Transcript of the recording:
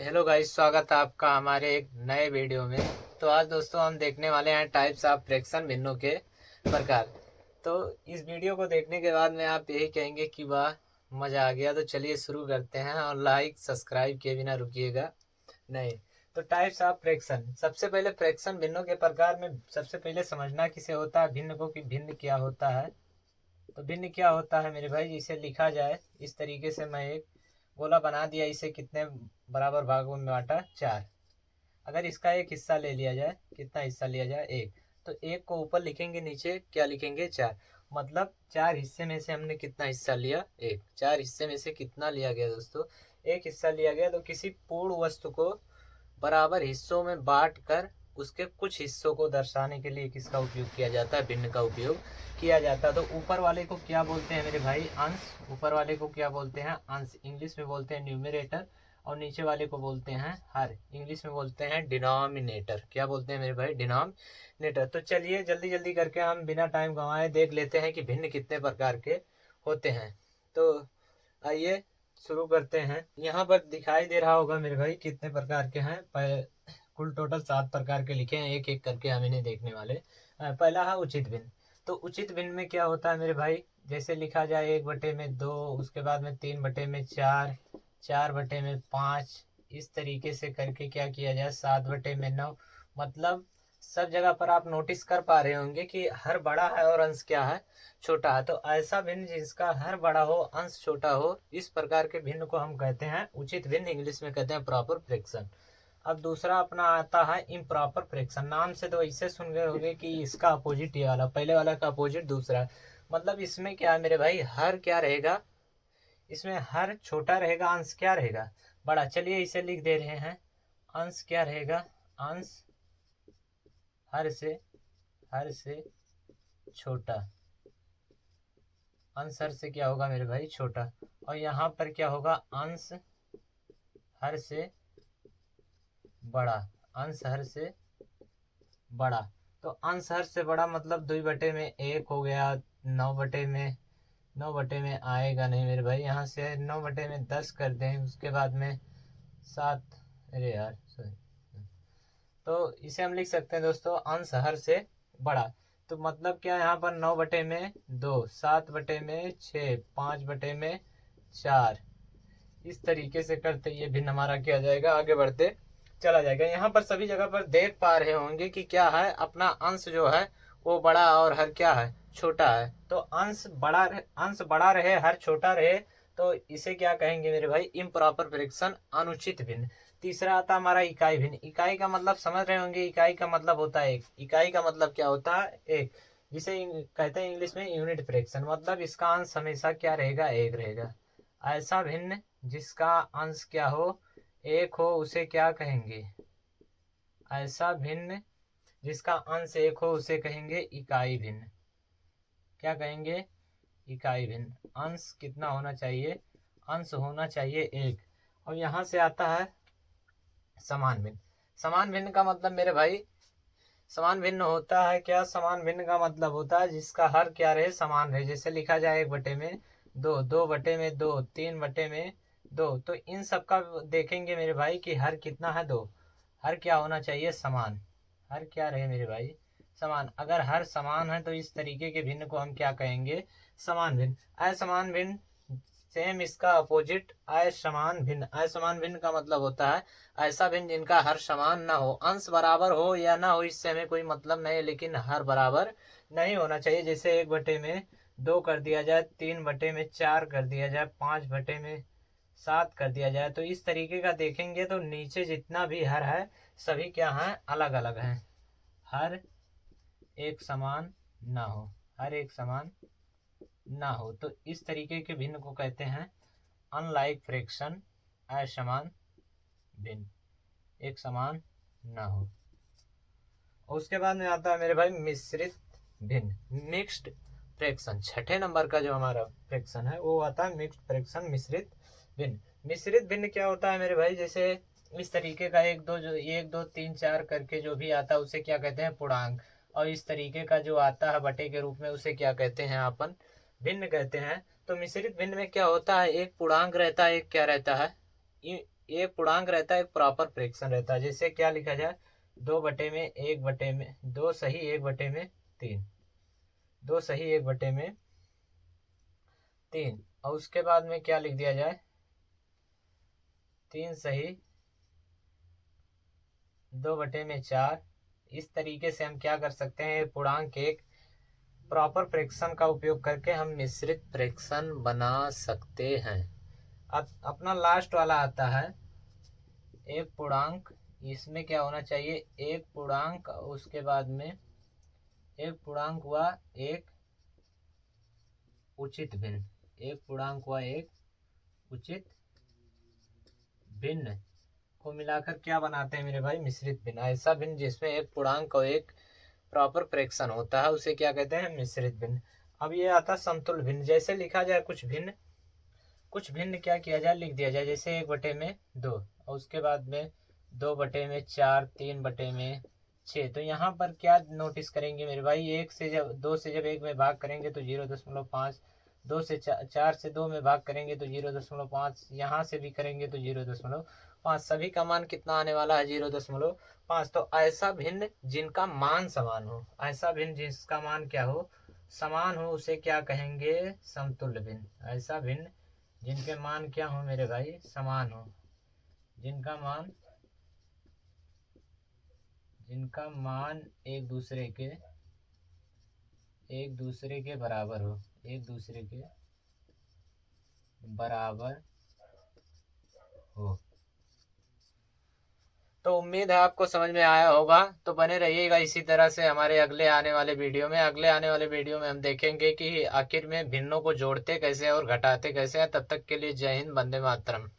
Hello guys, स्वागत है आपका हमारे एक नए वीडियो में। तो आज दोस्तों हम देखने वाले हैं टाइप्स ऑफ फ्रैक्शन भिन्नों के प्रकार। तो इस वीडियो को देखने के बाद में आप यही कहेंगे कि वाह, मज़ा आ गया। तो चलिए शुरू करते हैं और लाइक सब्सक्राइब किए बिना रुकिएगा नहीं। तो टाइप्स ऑफ फ्रैक्शन, सबसे पहले फ्रैक्शन भिन्नों के प्रकार में सबसे पहले समझना किसे होता है भिन्न को, कि भिन्न क्या होता है। तो भिन्न क्या होता है मेरे भाई, इसे लिखा जाए इस तरीके से। मैं एक गोला बना दिया, इसे कितने बराबर भागों में बांटा, चार। अगर इसका एक हिस्सा ले लिया जाए, कितना हिस्सा लिया जाए, एक। तो एक को ऊपर लिखेंगे, नीचे क्या लिखेंगे, चार। मतलब चार हिस्से में से हमने कितना हिस्सा लिया, एक। चार हिस्से में से कितना लिया गया दोस्तों, एक हिस्सा लिया गया। तो किसी पूर्ण वस्तु को बराबर हिस्सों में बांट कर उसके कुछ हिस्सों को दर्शाने के लिए किसका उपयोग किया जाता है, भिन्न का उपयोग किया जाता है। तो ऊपर वाले को क्या बोलते हैं मेरे भाई, अंश। ऊपर वाले को क्या बोलते हैं, अंश। इंग्लिश में बोलते हैं न्यूमरेटर। और नीचे वाले को बोलते हैं हर, इंग्लिश में बोलते हैं डिनोमिनेटर। क्या बोलते हैं मेरे भाई, डिनोमिनेटर। तो चलिए जल्दी जल्दी करके हम बिना टाइम गंवाए देख लेते हैं कि भिन्न कितने प्रकार के होते हैं। तो आइए शुरू करते हैं। यहाँ पर दिखाई दे रहा होगा मेरे भाई कितने प्रकार के हैं। कुल टोटल 7 प्रकार के लिखे हैं, एक एक करके हम इन्हें देखने वाले। पहला है उचित भिन्न। तो उचित भिन्न में क्या होता है मेरे भाई, जैसे लिखा जाए 1/2, उसके बाद में 3/4, 4/5, इस तरीके से करके क्या किया जाए, 7/9। मतलब सब जगह पर आप नोटिस कर पा रहे होंगे कि हर बड़ा है और अंश क्या है, छोटा है। तो ऐसा भिन्न जिसका हर बड़ा हो अंश छोटा हो, इस प्रकार के भिन्न को हम कहते हैं उचित भिन्न, इंग्लिश में कहते हैं प्रॉपर फ्रैक्शन। अब दूसरा अपना आता है इम्प्रॉपर फ्रैक्शन। नाम से तो ऐसे सुन गए होंगे कि इसका अपोजिट ये वाला, पहले वाला का अपोजिट दूसरा। मतलब इसमें क्या है मेरे भाई, हर क्या रहेगा, इसमें हर छोटा रहेगा, अंश क्या रहेगा, बड़ा। चलिए इसे लिख दे रहे हैं, अंश क्या रहेगा, अंश हर से छोटा। अंश हर से क्या होगा मेरे भाई, छोटा। और यहाँ पर क्या होगा, अंश हर से बड़ा। अंश हर से बड़ा। तो अंश हर से बड़ा मतलब 2/1 हो गया। 9/में आएगा नहीं मेरे भाई, यहाँ से 9/10 कर दें, उसके बाद में 7। अरे यार सॉरी। तो इसे हम लिख सकते हैं दोस्तों, अंश हर से बड़ा। तो मतलब क्या, यहाँ पर 9/2, 7/6, 5/4, इस तरीके से करते ये भिन्न हमारा क्या जाएगा, आगे बढ़ते चला जाएगा। यहाँ पर सभी जगह पर देख पा रहे होंगे कि क्या है, अपना अंश जो है वो बड़ा और हर क्या है, छोटा है। तो अंश बड़ा रहे, हर छोटा रहे, तो इसे क्या कहेंगे मेरे भाई, इम्प्रॉपर फ्रैक्शन, अनुचित भिन्न। तीसरा आता है हमारा इकाई भिन्न। इकाई का मतलब समझ रहे होंगे, इकाई का मतलब होता है एक। इकाई का मतलब क्या होता है, एक। जिसे कहते हैं इंग्लिश में यूनिट फ्रैक्शन। मतलब इसका अंश हमेशा क्या रहेगा, एक रहेगा। ऐसा भिन्न जिसका अंश क्या हो, एक हो, उसे क्या कहेंगे, ऐसा भिन्न जिसका अंश एक हो उसे कहेंगे इकाई भिन्न। क्या कहेंगे, इकाई भिन्न। अंश कितना होना चाहिए, अंश होना चाहिए एक। और यहाँ से आता है समान भिन्न। समान भिन्न का मतलब मेरे भाई, समान भिन्न होता है क्या, समान भिन्न का मतलब होता है जिसका हर क्या रहे, समान रहे। जैसे लिखा जाए 1/2, 2/2, 3/2। तो इन सब का देखेंगे मेरे भाई कि हर कितना है, 2। हर क्या होना चाहिए, समान। हर क्या रहे मेरे भाई, समान। अगर हर समान है तो इस तरीके के भिन्न को हम क्या कहेंगे, समान भिन्न। असमान भिन्न सेम इसका अपोजिट, असमान भिन्न। असमान भिन्न का मतलब होता है ऐसा भिन्न जिनका हर समान ना हो, अंश बराबर हो या ना हो, इससे हमें कोई मतलब नहीं, लेकिन हर बराबर नहीं होना चाहिए। जैसे 1/2 कर दिया जाए, 3/4 कर दिया जाए, 5/7 कर दिया जाए, तो इस तरीके का देखेंगे तो नीचे जितना भी हर है सभी क्या हैं, अलग अलग हैं। हर एक समान ना हो, हर एक समान ना हो, तो इस तरीके के भिन्न को कहते हैं अनलाइक फ्रैक्शन, असमान भिन्न, एक समान ना हो। उसके बाद में आता है मेरे भाई मिश्रित भिन्न, मिक्स्ड फ्रैक्शन। छठे नंबर का जो हमारा फ्रैक्शन है वो आता है मिक्स्ड फ्रैक्शन, मिश्रित भिन्न। मिश्रित भिन्न क्या होता है मेरे भाई, जैसे इस तरीके का 1 2 3 4 करके जो भी आता है उसे क्या कहते हैं, पूर्णांक। और इस तरीके का जो आता है बटे के रूप में उसे क्या कहते हैं, अपन भिन्न कहते हैं। तो मिश्रित भिन्न में क्या होता है, एक पूर्णांक रहता है, एक क्या रहता है, एक पूर्णांक रहता है, एक प्रॉपर फ्रैक्शन रहता है। जैसे क्या लिखा जाए, 2 सही 1/3, 2 सही 1/3, और उसके बाद में क्या लिख दिया जाए, 3 सही 2/4। इस तरीके से हम क्या कर सकते हैं, पूर्णांक एक प्रॉपर फ्रैक्शन का उपयोग करके हम मिश्रित फ्रैक्शन बना सकते हैं। अब अपना लास्ट वाला आता है एक पूर्णांक। इसमें क्या होना चाहिए, एक पूर्णांक, उसके बाद में एक पूर्णांक हुआ एक उचित भिन्न, एक पूर्णांक हुआ एक उचित भिन्न को मिलाकर क्या बनाते हैं मेरे भाई, मिश्रित भिन्न। ऐसा भिन्न जिसमें एक पूर्णांक और एक प्रॉपर फ्रैक्शन होता है उसे क्या कहते हैं, मिश्रित भिन्न। अब ये आता है समतुल्य भिन्न। जैसे लिखा जाए कुछ भिन्न क्या किया जाए, लिख दिया जाए। जैसे 1/2 और उसके बाद में 2/4, 3/6। तो यहाँ पर क्या नोटिस करेंगे मेरे भाई, 2 से जब 1 में भाग करेंगे तो 0.5, 4 से 2 में भाग करेंगे तो 0.5, यहाँ से भी करेंगे तो 0.5, सभी का मान कितना आने वाला है, 0.5। तो ऐसा भिन्न जिनका मान समान हो, ऐसा भिन्न जिसका मान क्या हो, समान हो, उसे क्या कहेंगे, समतुल्य भिन्न। ऐसा भिन्न जिनके मान क्या हो मेरे भाई, समान हो, जिनका मान एक दूसरे के बराबर हो, एक दूसरे के बराबर हो। तो उम्मीद है आपको समझ में आया होगा। तो बने रहिएगा इसी तरह से हमारे अगले आने वाले वीडियो में हम देखेंगे कि आखिर में भिन्नों को जोड़ते कैसे और घटाते कैसे हैं। तब तक के लिए जय हिंद, वंदे मातरम।